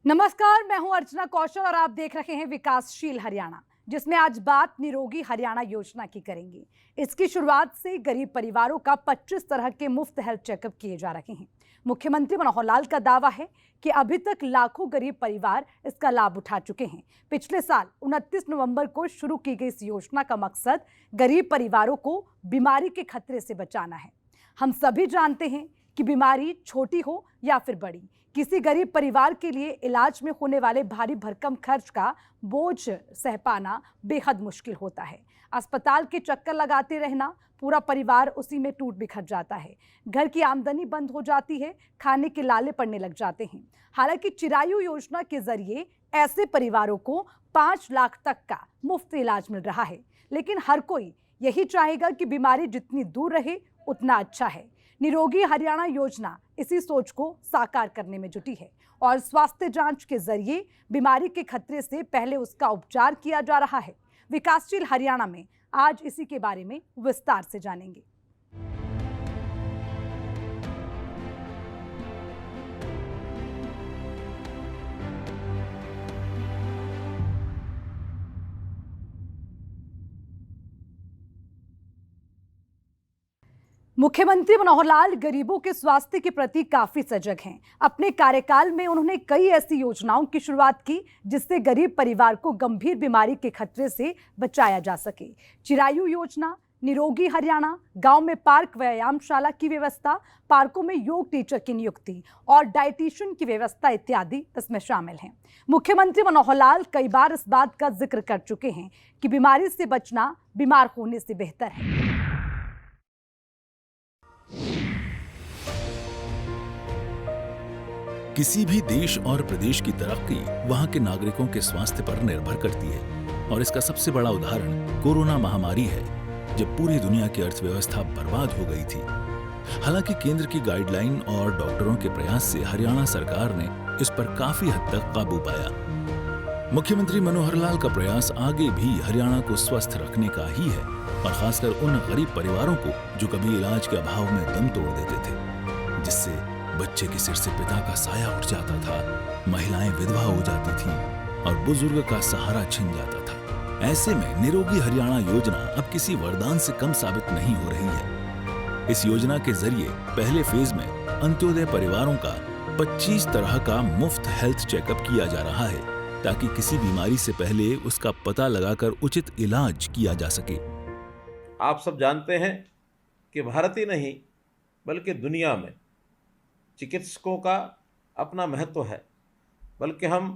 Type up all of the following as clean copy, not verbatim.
नमस्कार, मैं हूं अर्चना कौशल और आप देख रहे हैं विकासशील हरियाणा, जिसमें आज बात निरोगी हरियाणा योजना की करेंगे। इसकी शुरुआत से गरीब परिवारों का 25 तरह के मुफ्त हेल्थ चेकअप किए जा रहे हैं। मुख्यमंत्री मनोहर लाल का दावा है कि अभी तक लाखों गरीब परिवार इसका लाभ उठा चुके हैं। पिछले साल 29 नवंबर को शुरू की गई इस योजना का मकसद गरीब परिवारों को बीमारी के खतरे से बचाना है। हम सभी जानते हैं कि बीमारी छोटी हो या फिर बड़ी, किसी गरीब परिवार के लिए इलाज में होने वाले भारी भरकम खर्च का बोझ सह पाना बेहद मुश्किल होता है। अस्पताल के चक्कर लगाते रहना, पूरा परिवार उसी में टूट बिखर जाता है। घर की आमदनी बंद हो जाती है, खाने के लाले पड़ने लग जाते हैं। हालांकि चिरायु योजना के जरिए ऐसे परिवारों को 5 लाख तक का मुफ्त इलाज मिल रहा है, लेकिन हर कोई यही चाहेगा कि बीमारी जितनी दूर रहे उतना अच्छा है। निरोगी हरियाणा योजना इसी सोच को साकार करने में जुटी है और स्वास्थ्य जांच के जरिए बीमारी के खतरे से पहले उसका उपचार किया जा रहा है। विकासशील हरियाणा में आज इसी के बारे में विस्तार से जानेंगे। मुख्यमंत्री मनोहर लाल गरीबों के स्वास्थ्य के प्रति काफी सजग हैं। अपने कार्यकाल में उन्होंने कई ऐसी योजनाओं की शुरुआत की जिससे गरीब परिवार को गंभीर बीमारी के खतरे से बचाया जा सके। चिरायु योजना, निरोगी हरियाणा, गांव में पार्क व्यायामशाला की व्यवस्था, पार्कों में योग टीचर की नियुक्ति और डाइटिशियन की व्यवस्था इत्यादि इसमें शामिल हैं। मुख्यमंत्री मनोहर लाल कई बार इस बात का जिक्र कर चुके हैं कि बीमारी से बचना बीमार होने से बेहतर है। किसी भी देश और प्रदेश की तरक्की वहां के नागरिकों के स्वास्थ्य पर निर्भर करती है और इसका सबसे बड़ा उदाहरण कोरोना महामारी है, जब पूरी दुनिया की अर्थव्यवस्था बर्बाद हो गई थी। हालांकि केंद्र की गाइडलाइन और डॉक्टरों के प्रयास से हरियाणा सरकार ने इस पर काफी हद तक काबू पाया। मुख्यमंत्री मनोहर लाल का प्रयास आगे भी हरियाणा को स्वस्थ रखने का ही है और खासकर उन गरीब परिवारों को जो कभी इलाज के अभाव में दम तोड़ देते थे, जिससे बच्चे के सिर से पिता का साया उठ जाता था, महिलाएं विधवा हो जाती थीं और बुजुर्ग का सहारा छिन जाता था। ऐसे में निरोगी हरियाणा योजना अब किसी वरदान से कम साबित नहीं हो रही है। इस योजना के जरिए पहले फेज में अंत्योदय परिवारों का 25 तरह का मुफ्त हेल्थ चेकअप किया जा रहा है, ताकि किसी बीमारी से पहले उसका पता लगाकर उचित इलाज किया जा सके। आप सब जानते हैं कि भारत ही नहीं बल्कि दुनिया में चिकित्सकों का अपना महत्व है, बल्कि हम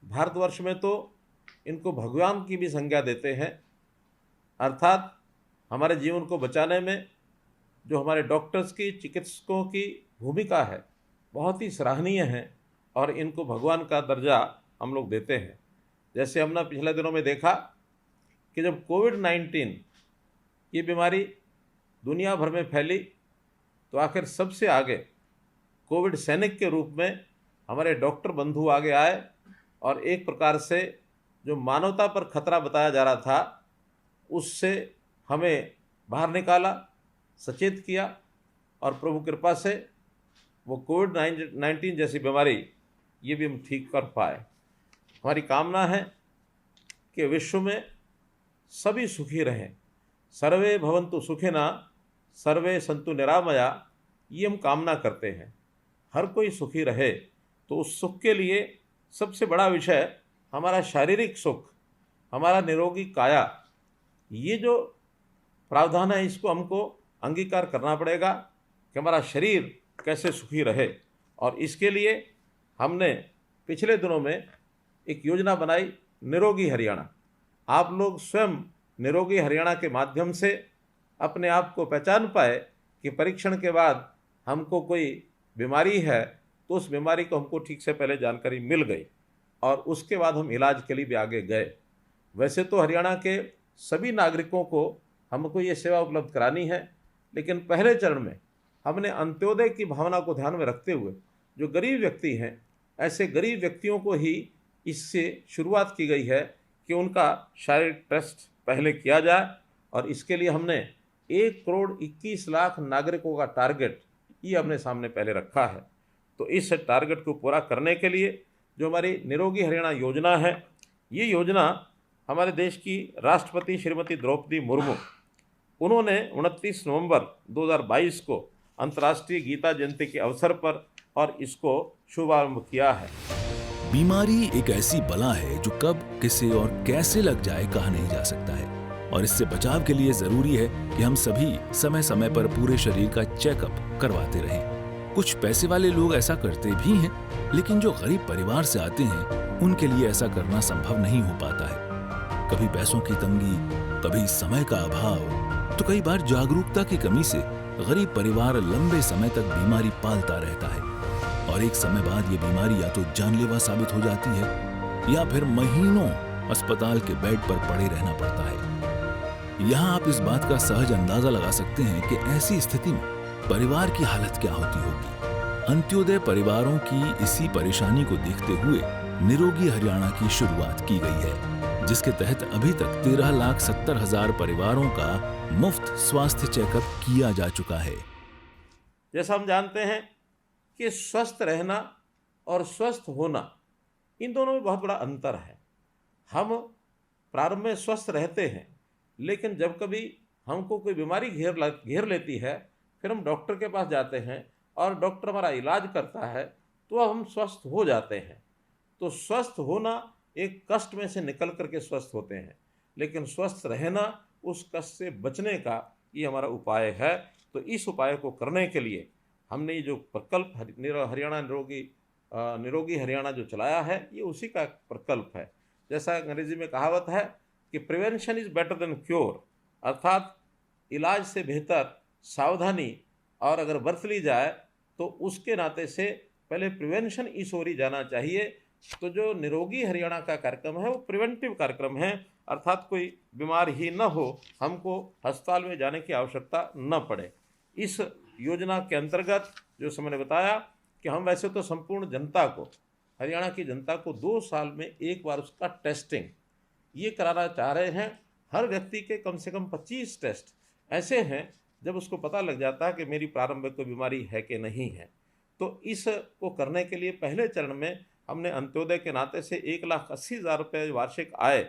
भारतवर्ष में तो इनको भगवान की भी संज्ञा देते हैं। अर्थात हमारे जीवन को बचाने में जो हमारे डॉक्टर्स की, चिकित्सकों की भूमिका है बहुत ही सराहनीय है और इनको भगवान का दर्जा हम लोग देते हैं। जैसे हमने पिछले दिनों में देखा कि जब कोविड-19 ये बीमारी दुनिया भर में फैली तो आखिर सबसे आगे कोविड सैनिक के रूप में हमारे डॉक्टर बंधु आगे आए और एक प्रकार से जो मानवता पर खतरा बताया जा रहा था उससे हमें बाहर निकाला, सचेत किया और प्रभु कृपा से वो कोविड-19 जैसी बीमारी ये भी हम ठीक कर पाए। हमारी कामना है कि विश्व में सभी सुखी रहें। सर्वे भवन्तु सुखिनः, सर्वे सन्तु निरामया, ये हम कामना करते हैं। हर कोई सुखी रहे, तो उस सुख के लिए सबसे बड़ा विषय हमारा शारीरिक सुख, हमारा निरोगी काया, ये जो प्रावधान है इसको हमको अंगीकार करना पड़ेगा कि हमारा शरीर कैसे सुखी रहे। और इसके लिए हमने पिछले दिनों में एक योजना बनाई, निरोगी हरियाणा। आप लोग स्वयं निरोगी हरियाणा के माध्यम से अपने आप को पहचान पाए कि परीक्षण के बाद हमको कोई बीमारी है तो उस बीमारी को हमको ठीक से पहले जानकारी मिल गई और उसके बाद हम इलाज के लिए भी आगे गए। वैसे तो हरियाणा के सभी नागरिकों को हमको ये सेवा उपलब्ध करानी है, लेकिन पहले चरण में हमने अंत्योदय की भावना को ध्यान में रखते हुए जो गरीब व्यक्ति हैं, ऐसे गरीब व्यक्तियों को ही इससे शुरुआत की गई है कि उनका शारीरिक टेस्ट पहले किया जाए और इसके लिए हमने 1 करोड़ 21 लाख नागरिकों का टारगेट ये हमने सामने पहले रखा है। तो इस टारगेट को पूरा करने के लिए जो हमारी निरोगी हरियाणा योजना है, ये योजना हमारे देश की राष्ट्रपति श्रीमती द्रौपदी मुर्मू, उन्होंने 29 नवंबर 2022 को अंतर्राष्ट्रीय गीता जयंती के अवसर पर और इसको शुभारंभ किया है। बीमारी एक ऐसी बला है जो कब, किसे और कैसे लग जाए कहा नहीं जा सकता है, और इससे बचाव के लिए जरूरी है कि हम सभी समय समय पर पूरे शरीर का चेकअप करवाते रहें। कुछ पैसे वाले लोग ऐसा करते भी हैं, लेकिन जो गरीब परिवार से आते हैं उनके लिए ऐसा करना संभव नहीं हो पाता है। कभी पैसों की तंगी, कभी समय का अभाव, तो कई बार जागरूकता की कमी से गरीब परिवार लंबे समय तक बीमारी पालता रहता है, और एक समय बाद ये बीमारी या तो जानलेवा साबित हो जाती है या फिर महीनों अस्पताल के बेड पर पड़े रहना पड़ता है। यहाँ आप इस बात का सहज अंदाजा लगा सकते हैं कि ऐसी स्थिति में परिवार की हालत क्या होती होगी। अंत्योदय परिवारों की इसी परेशानी को देखते हुए निरोगी हरियाणा की शुरुआत की गई है, जिसके तहत अभी तक 13,70,000 परिवारों का मुफ्त स्वास्थ्य चेकअप किया जा चुका है। जैसा हम जानते हैं कि स्वस्थ रहना और स्वस्थ होना, इन दोनों में बहुत बड़ा अंतर है। हम प्रारंभ में स्वस्थ रहते हैं, लेकिन जब कभी हमको कोई बीमारी घेर लेती है, फिर हम डॉक्टर के पास जाते हैं और डॉक्टर हमारा इलाज करता है, तो अब हम स्वस्थ हो जाते हैं। तो स्वस्थ होना एक कष्ट में से निकल करके स्वस्थ होते हैं, लेकिन स्वस्थ रहना उस कष्ट से बचने का ये हमारा उपाय है। तो इस उपाय को करने के लिए हमने ये जो प्रकल्प हरियाणा निरोगी हरियाणा जो चलाया है, ये उसी का प्रकल्प है। जैसा अंग्रेजी में कहावत है कि prevention is better than cure, अर्थात इलाज से बेहतर सावधानी और अगर बरत ली जाए तो उसके नाते से पहले प्रिवेंशन इस ओर ही जाना चाहिए। तो जो निरोगी हरियाणा का कार्यक्रम है वो प्रिवेंटिव कार्यक्रम है, अर्थात कोई बीमार ही न हो, हमको अस्पताल में जाने की आवश्यकता न पड़े। इस योजना के अंतर्गत जो मैंने बताया कि हम वैसे तो संपूर्ण जनता को, हरियाणा की जनता को 2 साल में एक बार उसका टेस्टिंग ये कराना चाह रहे हैं। हर व्यक्ति के कम से कम 25 टेस्ट ऐसे हैं जब उसको पता लग जाता है कि मेरी प्रारंभिक कोई बीमारी है कि नहीं है। तो इसको करने के लिए पहले चरण में हमने अंत्योदय के नाते से 1,80,000 रुपये वार्षिक आय,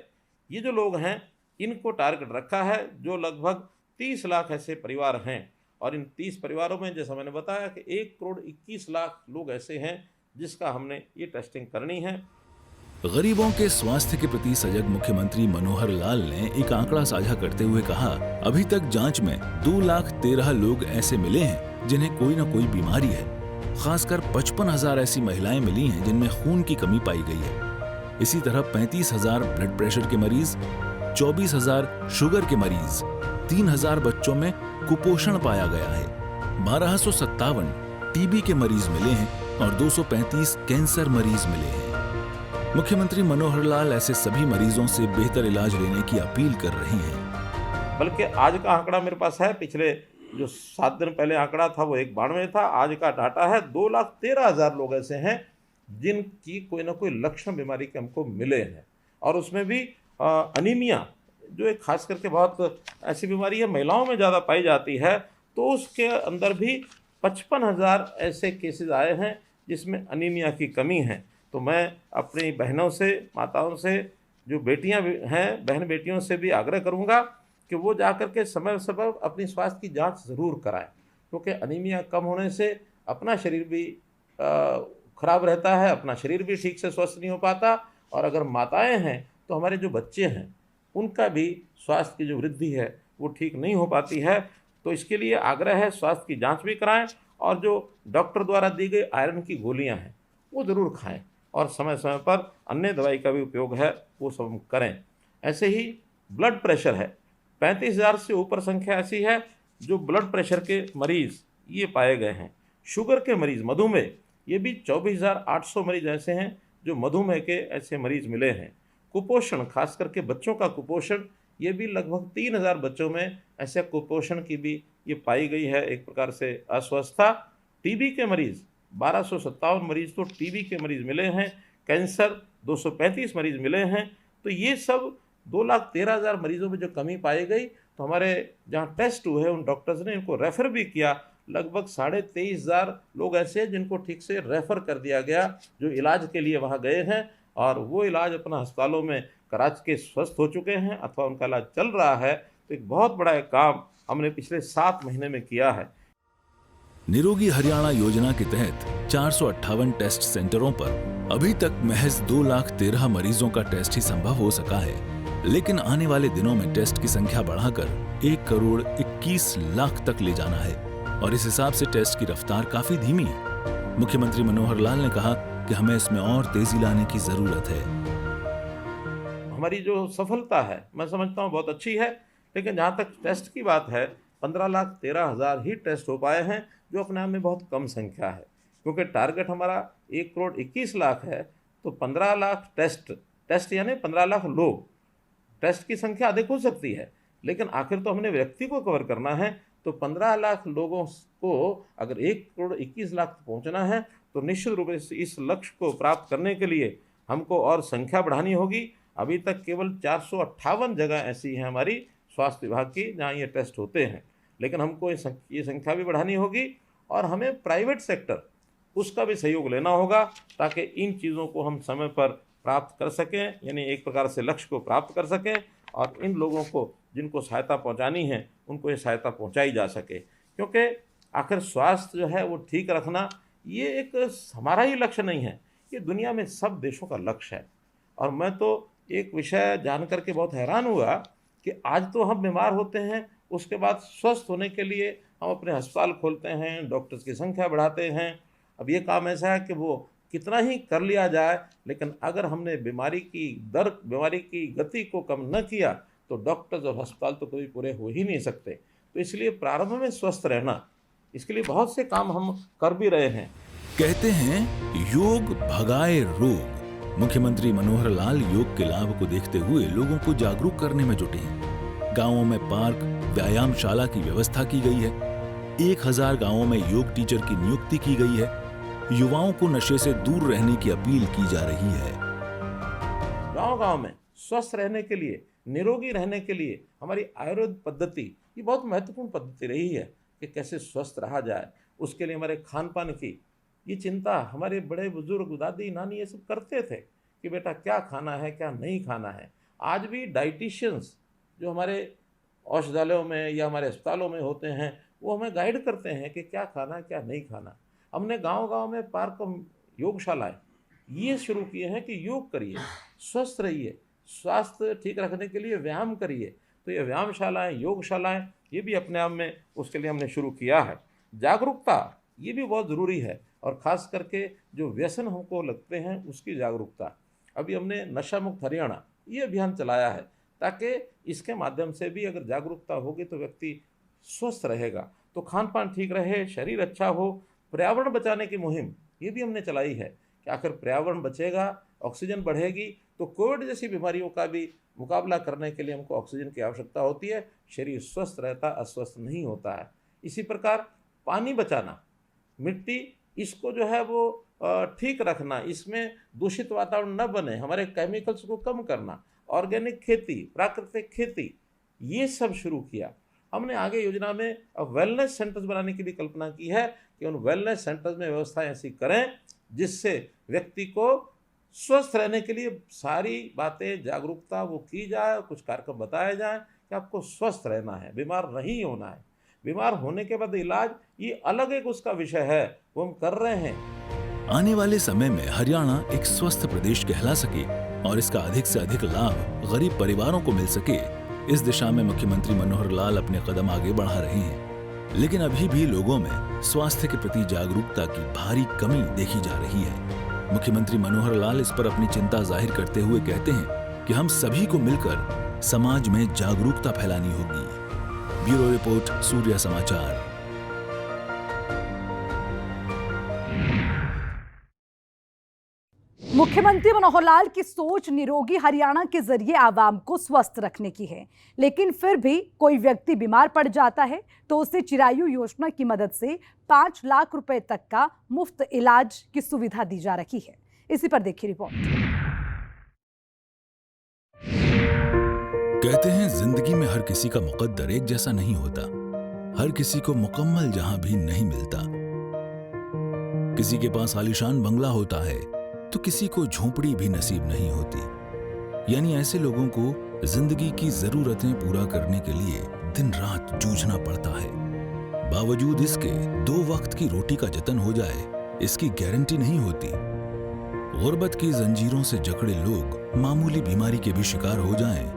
ये जो लोग हैं इनको टारगेट रखा है, जो लगभग 30 लाख ऐसे परिवार हैं। और इन 30 परिवारों में जैसा मैंने बताया कि 1,21,00,000 लोग ऐसे हैं जिसका हमने ये टेस्टिंग करनी है। गरीबों के स्वास्थ्य के प्रति सजग मुख्यमंत्री मनोहर लाल ने एक आंकड़ा साझा करते हुए कहा, अभी तक जांच में 2,13,000 लोग ऐसे मिले हैं जिन्हें कोई न कोई बीमारी है। खासकर 55,000 ऐसी महिलाएं मिली हैं जिनमें खून की कमी पाई गई है। इसी तरह 35,000 ब्लड प्रेशर के मरीज, 24,000 शुगर के मरीज, 3,000 बच्चों में कुपोषण पाया गया है, 1,257 टीबी के मरीज मिले हैं और 235 कैंसर मरीज मिले हैं। मुख्यमंत्री मनोहर लाल ऐसे सभी मरीजों से बेहतर इलाज लेने की अपील कर रहे हैं। बल्कि आज का आंकड़ा मेरे पास है, पिछले जो 7 दिन पहले आंकड़ा था वो 192 था, आज का डाटा है 2,13,000 लोग ऐसे हैं जिनकी कोई ना कोई लक्षण बीमारी के हमको मिले हैं। और उसमें भी अनीमिया जो एक खास करके बहुत ऐसी बीमारी है, महिलाओं में ज़्यादा पाई जाती है, तो उसके अंदर भी 55,000 ऐसे केसेस आए हैं जिसमें अनीमिया की कमी है। तो मैं अपनी बहनों से, माताओं से, जो बेटियां हैं, बहन बेटियों से भी आग्रह करूंगा कि वो जाकर के समय समय अपनी स्वास्थ्य की जांच ज़रूर कराएं, क्योंकि अनीमिया कम होने से अपना शरीर भी खराब रहता है, अपना शरीर भी ठीक से स्वस्थ नहीं हो पाता। और अगर माताएं हैं तो हमारे जो बच्चे हैं उनका भी स्वास्थ्य की जो वृद्धि है वो ठीक नहीं हो पाती है। तो इसके लिए आग्रह है स्वास्थ्य की जांच भी कराएं और जो डॉक्टर द्वारा दी गई आयरन की गोलियां हैं वो ज़रूर खाएं और समय समय पर अन्य दवाई का भी उपयोग है वो सब हम करें। ऐसे ही ब्लड प्रेशर है, 35,000 से ऊपर संख्या ऐसी है जो ब्लड प्रेशर के मरीज़ ये पाए गए हैं। शुगर के मरीज़, मधुमेह, ये भी 24,800 मरीज़ ऐसे हैं जो मधुमेह के ऐसे मरीज़ मिले हैं। कुपोषण, खास करके बच्चों का कुपोषण, ये भी लगभग 3,000 बच्चों में ऐसे कुपोषण की भी ये पाई गई है एक प्रकार से अस्वस्थता। टीबी के मरीज़ 1,257 मरीज़ तो टीबी के मरीज़ मिले हैं। कैंसर 235 मरीज़ मिले हैं। तो ये सब 2,13,000 मरीज़ों में जो कमी पाई गई, तो हमारे जहाँ टेस्ट हुए उन डॉक्टर्स ने इनको रेफ़र भी किया लगभग 23,500 लोग ऐसे हैं जिनको ठीक से रेफ़र कर दिया गया, जो इलाज के लिए वहाँ गए हैं और वो इलाज अपना अस्पतालों में करा के स्वस्थ हो चुके हैं अथवा उनका इलाज चल रहा है। तो एक बहुत बड़ा एक काम हमने पिछले 7 महीने में किया है। निरोगी हरियाणा योजना के तहत 458 टेस्ट सेंटरों पर अभी तक महज 2,13,000 मरीजों का टेस्ट ही संभव हो सका है, लेकिन आने वाले दिनों में टेस्ट की संख्या बढ़ाकर 1,21,00,000 तक ले जाना है और इस हिसाब से टेस्ट की रफ्तार काफी धीमी है। मुख्यमंत्री मनोहर लाल ने कहा कि हमें इसमें और तेजी लाने की जरूरत है। हमारी जो सफलता है मैं समझता हूँ बहुत अच्छी है, लेकिन जहाँ तक टेस्ट की बात है 15,13,000 ही टेस्ट हो पाए हैं, जो अपने आप में बहुत कम संख्या है, क्योंकि टारगेट हमारा 1,21,00,000 है। तो 15 लाख टेस्ट यानी 15 लाख लोग, टेस्ट की संख्या अधिक हो सकती है, लेकिन आखिर तो हमने व्यक्ति को कवर करना है। तो 15 लाख लोगों को अगर 1,21,00,000 तक पहुँचना है तो निश्चित रूप से इस लक्ष्य को प्राप्त करने के लिए हमको और संख्या बढ़ानी होगी। अभी तक केवल 458 जगह ऐसी हैं हमारी स्वास्थ्य विभाग की जहाँ ये टेस्ट होते हैं, लेकिन हमको ये संख्या भी बढ़ानी होगी और हमें प्राइवेट सेक्टर उसका भी सहयोग लेना होगा, ताकि इन चीज़ों को हम समय पर प्राप्त कर सकें, यानी एक प्रकार से लक्ष्य को प्राप्त कर सकें और इन लोगों को जिनको सहायता पहुंचानी है उनको ये सहायता पहुंचाई जा सके। क्योंकि आखिर स्वास्थ्य जो है वो ठीक रखना ये एक हमारा ही लक्ष्य नहीं है, ये दुनिया में सब देशों का लक्ष्य है। और मैं तो एक विषय जान करके बहुत हैरान हुआ कि आज तो हम बीमार होते हैं, उसके बाद स्वस्थ होने के लिए हम अपने अस्पताल खोलते हैं, डॉक्टर्स की संख्या बढ़ाते हैं। अब ये काम ऐसा है कि वो कितना ही कर लिया जाए, लेकिन अगर हमने बीमारी की गति को कम न किया तो डॉक्टर्स और अस्पताल तो कभी पूरे हो ही नहीं सकते। तो इसलिए प्रारंभ में स्वस्थ रहना, इसके लिए बहुत से काम हम कर भी रहे हैं। कहते हैं योग भगाए रोग। मुख्यमंत्री मनोहर लाल योग के लाभ को देखते हुए लोगों को जागरूक करने में जुटे हैं। गांवों में पार्क, व्यायामशाला की व्यवस्था की गई है। 1,000 गांवों में योग टीचर की नियुक्ति की गई है। युवाओं को नशे से दूर रहने की अपील की जा रही है। गांव-गांव में स्वस्थ रहने के लिए, निरोगी रहने के लिए हमारी आयुर्वेद पद्धति ये बहुत महत्वपूर्ण पद्धति रही है कि कैसे स्वस्थ रहा जाए। उसके लिए हमारे खान पान की ये चिंता हमारे बड़े बुजुर्ग, दादी नानी ये सब करते थे कि बेटा क्या खाना है क्या नहीं खाना है। आज भी डाइटिशियंस जो हमारे औषधालयों में या हमारे अस्पतालों में होते हैं वो हमें गाइड करते हैं कि क्या खाना है क्या नहीं खाना। हमने गांव-गांव में पार्क योगशालाएं ये शुरू किए हैं कि योग करिए, स्वस्थ रहिए, स्वास्थ्य ठीक रखने के लिए व्यायाम करिए। तो ये व्यायामशालाएं, योगशालाएं ये भी अपने आप में उसके लिए हमने शुरू किया है। जागरूकता ये भी बहुत ज़रूरी है और ख़ास करके जो व्यसन हमको लगते हैं उसकी जागरूकता। अभी हमने नशा मुक्त हरियाणा ये अभियान चलाया है, ताकि इसके माध्यम से भी अगर जागरूकता होगी तो व्यक्ति स्वस्थ रहेगा, तो खान पान ठीक रहे, शरीर अच्छा हो। पर्यावरण बचाने की मुहिम ये भी हमने चलाई है कि आखिर पर्यावरण बचेगा, ऑक्सीजन बढ़ेगी तो कोविड जैसी बीमारियों का भी मुकाबला करने के लिए हमको ऑक्सीजन की आवश्यकता होती है। शरीर स्वस्थ रहता, अस्वस्थ नहीं होता है। इसी प्रकार पानी बचाना, मिट्टी इसको जो है वो ठीक रखना, इसमें दूषित वातावरण न बने, हमारे केमिकल्स को कम करना, ऑर्गेनिक खेती, प्राकृतिक खेती ये सब शुरू किया हमने। आगे योजना में अब वेलनेस सेंटर्स बनाने की भी कल्पना की है कि उन वेलनेस सेंटर्स में व्यवस्था ऐसी करें जिससे व्यक्ति को स्वस्थ रहने के लिए सारी बातें, जागरूकता वो की जाए, कुछ कार्यक्रम बताए जाएं कि आपको स्वस्थ रहना है, बीमार नहीं होना है। बीमार होने के बाद इलाज ये अलग एक उसका विषय है, वो हम कर रहे हैं। आने वाले समय में हरियाणा एक स्वस्थ प्रदेश कहला सके और इसका अधिक से अधिक लाभ गरीब परिवारों को मिल सके, इस दिशा में मुख्यमंत्री मनोहर लाल अपने कदम आगे बढ़ा रहे हैं। लेकिन अभी भी लोगों में स्वास्थ्य के प्रति जागरूकता की भारी कमी देखी जा रही है। मुख्यमंत्री मनोहर लाल इस पर अपनी चिंता जाहिर करते हुए कहते हैं कि हम सभी को मिलकर समाज में जागरूकता फैलानी होगी। ब्यूरो रिपोर्ट, सूर्य समाचार। मुख्यमंत्री मनोहर लाल की सोच निरोगी हरियाणा के जरिए आवाम को स्वस्थ रखने की है, लेकिन फिर भी कोई व्यक्ति बीमार पड़ जाता है तो उसे चिरायु योजना की मदद से 5 लाख रुपए तक का मुफ्त इलाज की सुविधा दी जा रही है। इसी पर देखिए रिपोर्ट। कहते हैं जिंदगी में हर किसी का मुकद्दर एक जैसा नहीं होता। हर किसी को मुकम्मल जहां भी नहीं मिलता। किसी के पास आलीशान बंगला होता है तो किसी को झोपड़ी भी नसीब नहीं होती। यानी ऐसे लोगों को जिंदगी की जरूरतें पूरा करने के लिए दिन रात जूझना पड़ता है। बावजूद इसके 2 वक्त की रोटी का जतन हो जाए, इसकी गारंटी नहीं होती। गुर्बत की जंजीरों से जकड़े लोग मामूली बीमारी के भी शिकार हो जाएं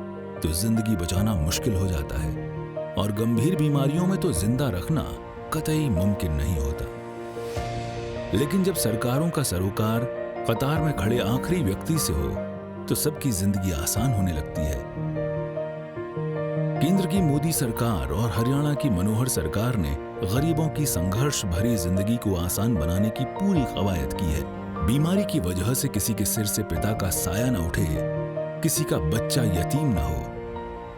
तो जिंदगी बचाना मुश्किल हो जाता है, और गंभीर बीमारियों में तो जिंदा रखना कतई मुमकिन नहीं होता। लेकिन जब सरकारों का सरोकार कतार में खड़े आखिरी व्यक्ति से हो तो सबकी जिंदगी आसान होने लगती है। केंद्र की मोदी सरकार और हरियाणा की मनोहर सरकार ने गरीबों की संघर्ष भरी जिंदगी को आसान बनाने की पूरी कवायद की है। बीमारी की वजह से किसी के सिर से पिता का साया न उठे, किसी का बच्चा यतीम न हो,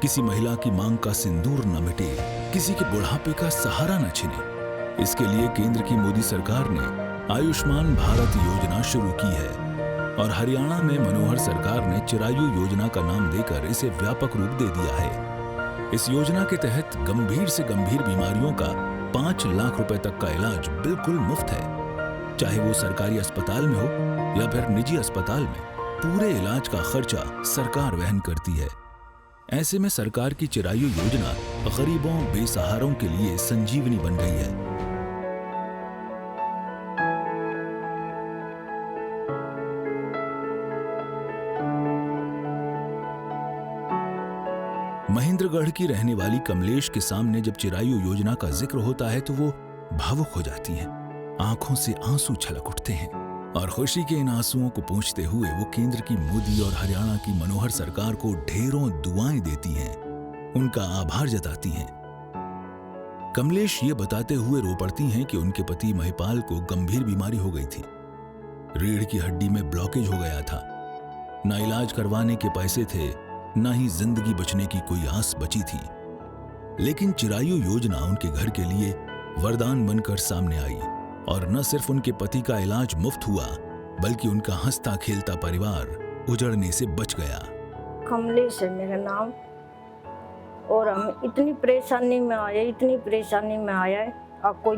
किसी महिला की मांग का सिंदूर न मिटे, किसी के बुढ़ापे का सहारा न छिने। इसके लिए केंद्र की मोदी सरकार ने आयुष्मान भारत योजना शुरू की है, और हरियाणा में मनोहर सरकार ने चिरायु योजना का नाम देकर इसे व्यापक रूप दे दिया है। इस योजना के तहत गंभीर से गंभीर बीमारियों का 5 लाख रुपए तक का इलाज बिल्कुल मुफ्त है। चाहे वो सरकारी अस्पताल में हो या फिर निजी अस्पताल में, पूरे इलाज का खर्चा सरकार वहन करती है। ऐसे में सरकार की चिरायु योजना गरीबों बेसहारों के लिए संजीवनी बन गई है। महेंद्रगढ़ की रहने वाली कमलेश के सामने जब चिरायु योजना का जिक्र होता है तो वो भावुक हो जाती हैं। आंखों से आंसू छलक उठते हैं और खुशी के इन आंसुओं को पोंछते हुए वो केंद्र की मोदी और हरियाणा की मनोहर सरकार को ढेरों दुआएं देती हैं, उनका आभार जताती हैं। कमलेश ये बताते हुए रो पड़ती हैं कि उनके पति महिपाल को गंभीर बीमारी हो गई थी। रीढ़ की हड्डी में ब्लॉकेज हो गया था। ना इलाज करवाने के पैसे थे, ना ही जिंदगी बचने की कोई आस बची थी। लेकिन चिरायु योजना उनके घर के लिए वरदान बनकर सामने आई, और न सिर्फ उनके पति का इलाज मुफ्त हुआ, बल्कि उनका हंसता खेलता परिवार उजड़ने से बच गया। कमलेश है मेरा नाम, और हम इतनी परेशानी में आया है, आपको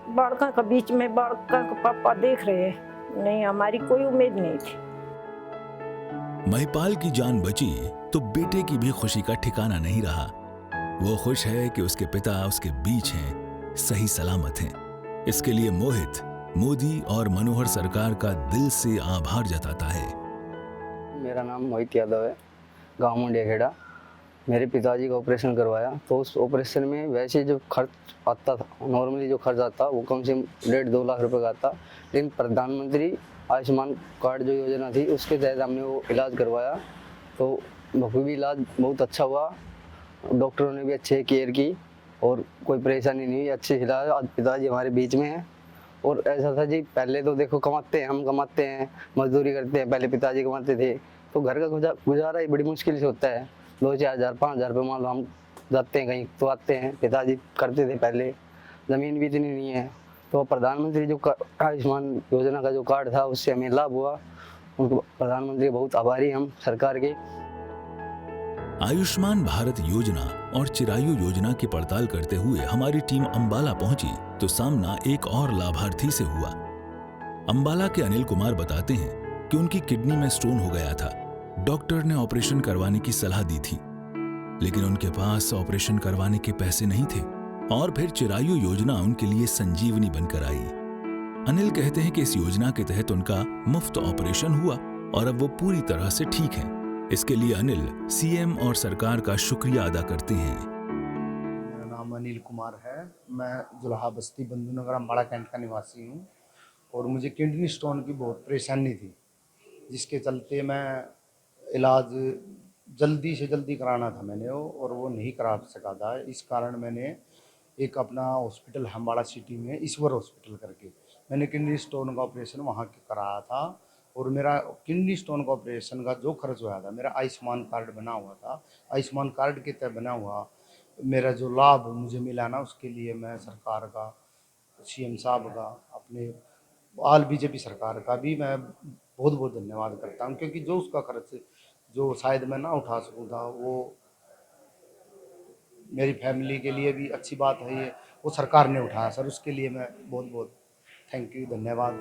बड़का का बीच में बड़का का पापा देख रहे हैं, नहीं हमारी कोई उम्मीद नहीं थी। महिपाल की जान बची तो बेटे की भी खुशी का ठिकाना नहीं रहा। वो खुश है कि उसके पिता उसके बीच हैं, सही सलामत हैं। इसके लिए मोहित मोदी और मनोहर सरकार का दिल से आभार जताता है। मेरा नाम मोहित यादव है, गांव मुंडिया। मेरे पिताजी का ऑपरेशन करवाया, तो उस ऑपरेशन में वैसे जो खर्च आता था, नॉर्मली जो खर्च आता वो कम से कम 1.5-2 लाख रुपए का आता। लेकिन प्रधानमंत्री आयुष्मान कार्ड जो योजना थी उसके तहत हमने वो इलाज करवाया, तो वो भी इलाज बहुत अच्छा हुआ। डॉक्टरों ने भी अच्छे केयर की और कोई परेशानी नहीं हुई, अच्छे इलाज। आज पिताजी हमारे बीच में हैं। और ऐसा था जी, पहले तो देखो कमाते हैं, हम कमाते हैं, मजदूरी करते हैं, पहले पिताजी कमाते थे, तो घर का गुजारा ही बड़ी मुश्किल से होता है। 2-4 हज़ार 5 हज़ार रुपये मान लो हम जाते हैं कहीं तो आते हैं, पिताजी करते थे पहले, ज़मीन भी इतनी नहीं है। तो प्रधानमंत्री जो आयुष्मान योजना का जो कार्ड था उससे हमें लाभ हुआ, उनको प्रधानमंत्री बहुत आभारी हम सरकार के। आयुष्मान भारत योजना और चिरायु योजना की पड़ताल करते हुए हमारी टीम अंबाला पहुंची तो सामना एक और लाभार्थी से हुआ। अंबाला के अनिल कुमार बताते हैं कि उनकी किडनी में स्टोन हो गया था। डॉक्टर ने ऑपरेशन करवाने की सलाह दी थी, लेकिन उनके पास ऑपरेशन करवाने के पैसे नहीं थे और फिर चिरायु योजना उनके लिए संजीवनी बनकर आई। अनिल कहते हैं कि इस योजना के तहत उनका मुफ्त ऑपरेशन हुआ और अब वो पूरी तरह से ठीक हैं। इसके लिए अनिल सीएम और सरकार का शुक्रिया अदा करते हैं। मेरा नाम अनिल कुमार है। मैं जुलाहा बस्ती बंधुनगर अम्बाड़ा कैंट का निवासी हूँ और मुझे किडनी स्टोन की बहुत परेशानी थी, जिसके चलते मैं इलाज जल्दी से जल्दी कराना था मैंने और वो नहीं करा सका था। इस कारण मैंने एक अपना हॉस्पिटल अम्बाड़ा सिटी में ईश्वर हॉस्पिटल करके मैंने किडनी स्टोन का ऑपरेशन वहाँ के कराया था और मेरा किडनी स्टोन का ऑपरेशन का जो खर्च हुआ था, मेरा आयुष्मान कार्ड बना हुआ था। आयुष्मान कार्ड के तहत बना हुआ मेरा जो लाभ मुझे मिला ना, उसके लिए मैं सरकार का, सीएम साहब का, अपने आल बीजेपी सरकार का भी मैं बहुत बहुत धन्यवाद करता हूँ, क्योंकि जो उसका खर्च जो शायद मैं ना उठा सकूँ था, वो मेरी फैमिली के लिए भी अच्छी बात है, ये वो सरकार ने उठाया सर, उसके लिए मैं बहुत बहुत थैंक यू, धन्यवाद।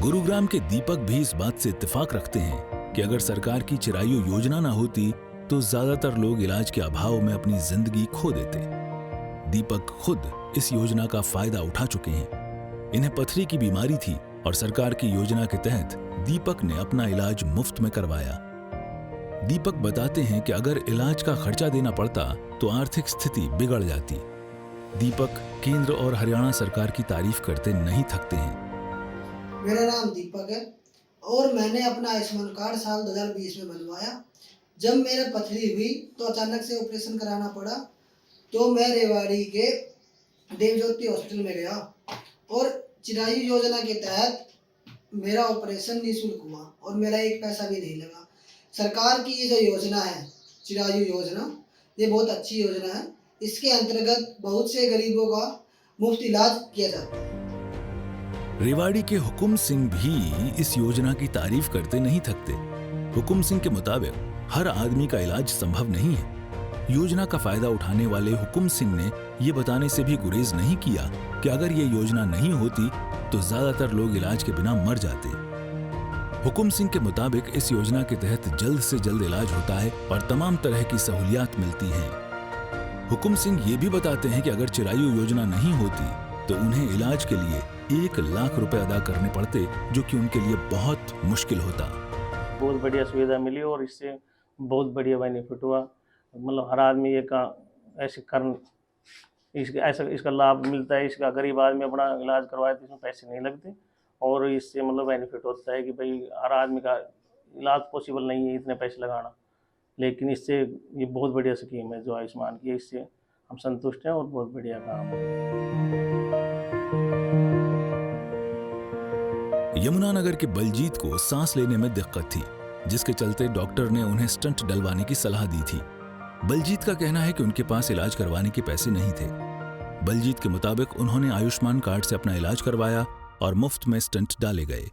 गुरुग्राम के दीपक भी इस बात से इत्तेफाक रखते हैं कि अगर सरकार की चिरायु योजना न होती तो ज्यादातर लोग इलाज के अभाव में अपनी जिंदगी खो देते। दीपक खुद इस योजना का फायदा उठा चुके हैं। इन्हें पथरी की बीमारी थी और सरकार की योजना के तहत दीपक ने अपना इलाज मुफ्त में करवाया। दीपक बताते हैं कि अगर इलाज का खर्चा देना पड़ता तो आर्थिक स्थिति बिगड़ जाती। दीपक केंद्र और हरियाणा सरकार की तारीफ करते नहीं थकते हैं। मेरा नाम दीपक है और मैंने अपना आयुष्मान कार्ड साल 2020 में बनवाया। जब मेरे पथरी हुई तो अचानक से ऑपरेशन कराना पड़ा, तो मैं रेवाड़ी के देवज्योति हॉस्पिटल में गया और चिरायु योजना के तहत मेरा ऑपरेशन निःशुल्क हुआ और मेरा एक पैसा भी नहीं लगा। सरकार की ये जो योजना है चिरायु योजना, ये बहुत अच्छी योजना है। इसके अंतर्गत बहुत से गरीबों का मुफ्त इलाज किया जाता है। रेवाड़ी के हुकुम सिंह भी इस योजना की तारीफ करते नहीं थकते। हुकुम सिंह के मुताबिक हर आदमी का इलाज संभव नहीं है। योजना का फायदा उठाने वाले हुकुम सिंह ने ये बताने से भी गुरेज नहीं किया कि अगर ये योजना नहीं होती तो ज्यादातर लोग इलाज के बिना मर जाते। हुकुम सिंह के मुताबिक इस योजना के तहत जल्द से जल्द इलाज होता है और तमाम तरह की सहूलियात मिलती हैं। हुकुम सिंह ये भी बताते हैं कि अगर चिरायु योजना नहीं होती तो उन्हें इलाज के लिए 1 लाख रुपए अदा करने पड़ते, जो कि उनके लिए बहुत मुश्किल होता। बहुत बढ़िया सुविधा मिली और इससे बहुत बढ़िया बेनिफिट हुआ। मतलब हर आदमी ये का ऐसे कर्म इसका लाभ मिलता है। इसका गरीब आदमी अपना इलाज करवाए तो इसमें पैसे नहीं लगते और इससे मतलब बेनिफिट होता है कि भाई हर आदमी का इलाज पॉसिबल नहीं है इतने पैसे लगाना, लेकिन इससे ये बहुत बढ़िया स्कीम है जो आयुष्मान की है। इससे हम संतुष्ट हैं और बहुत बढ़िया काम है। यमुनानगर के बलजीत को सांस लेने में दिक्कत थी, जिसके चलते डॉक्टर ने उन्हें स्टंट डलवाने की सलाह दी थी। बलजीत का कहना है कि उनके पास इलाज करवाने के पैसे नहीं थे। बलजीत के मुताबिक उन्होंने आयुष्मान कार्ड से अपना इलाज करवाया और मुफ्त में स्टंट डाले गए।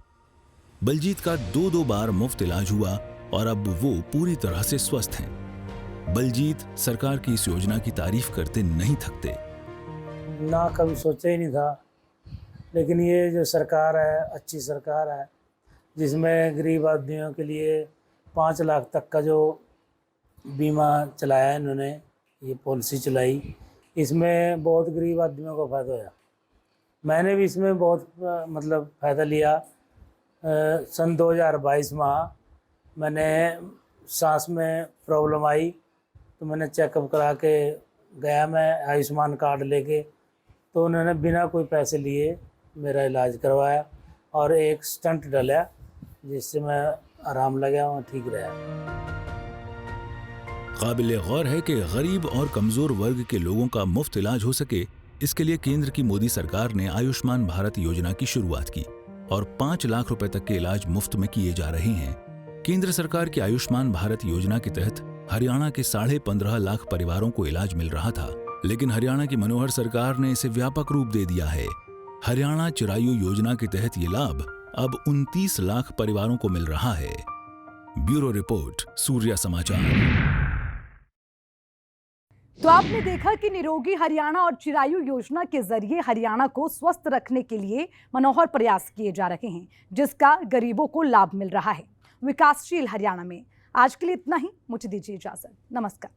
बलजीत का 2 बार मुफ्त इलाज हुआ और अब वो पूरी तरह से स्वस्थ हैं। बलजीत सरकार की इस योजना की तारीफ करते नहीं थकते। ना कभी सोचा ही नहीं था, लेकिन ये जो सरकार है अच्छी सरकार है, जिसमें गरीब आदमियों के लिए 5 लाख तक का जो बीमा चलाया है इन्होंने, ये पॉलिसी चलाई, इसमें बहुत गरीब आदमियों को फ़ायदा होया। मैंने भी इसमें बहुत मतलब फ़ायदा लिया। सन 2022 में मैंने सांस में प्रॉब्लम आई तो मैंने चेकअप करा के गया मैं आयुष्मान कार्ड लेके, तो उन्होंने बिना कोई पैसे लिए मेरा इलाज करवाया और एक स्टंट डाला, जिससे मैं आराम लगा और ठीक रहा। काबिल गौर है कि गरीब और कमजोर वर्ग के लोगों का मुफ्त इलाज हो सके, इसके लिए केंद्र की मोदी सरकार ने आयुष्मान भारत योजना की शुरुआत की और 5 लाख रुपए तक के इलाज मुफ्त में किए जा रहे हैं। केंद्र सरकार की आयुष्मान भारत योजना के तहत हरियाणा के 15.5 लाख परिवारों को इलाज मिल रहा था, लेकिन हरियाणा की मनोहर सरकार ने इसे व्यापक रूप दे दिया है। हरियाणा चिरायु योजना के तहत ये लाभ अब 29 लाख परिवारों को मिल रहा है। ब्यूरो रिपोर्ट, सूर्या समाचार। तो आपने देखा कि निरोगी हरियाणा और चिरायु योजना के जरिए हरियाणा को स्वस्थ रखने के लिए मनोहर प्रयास किए जा रहे हैं, जिसका गरीबों को लाभ मिल रहा है विकासशील हरियाणा में। आज के लिए इतना ही, मुझे दीजिए इजाजत। नमस्कार।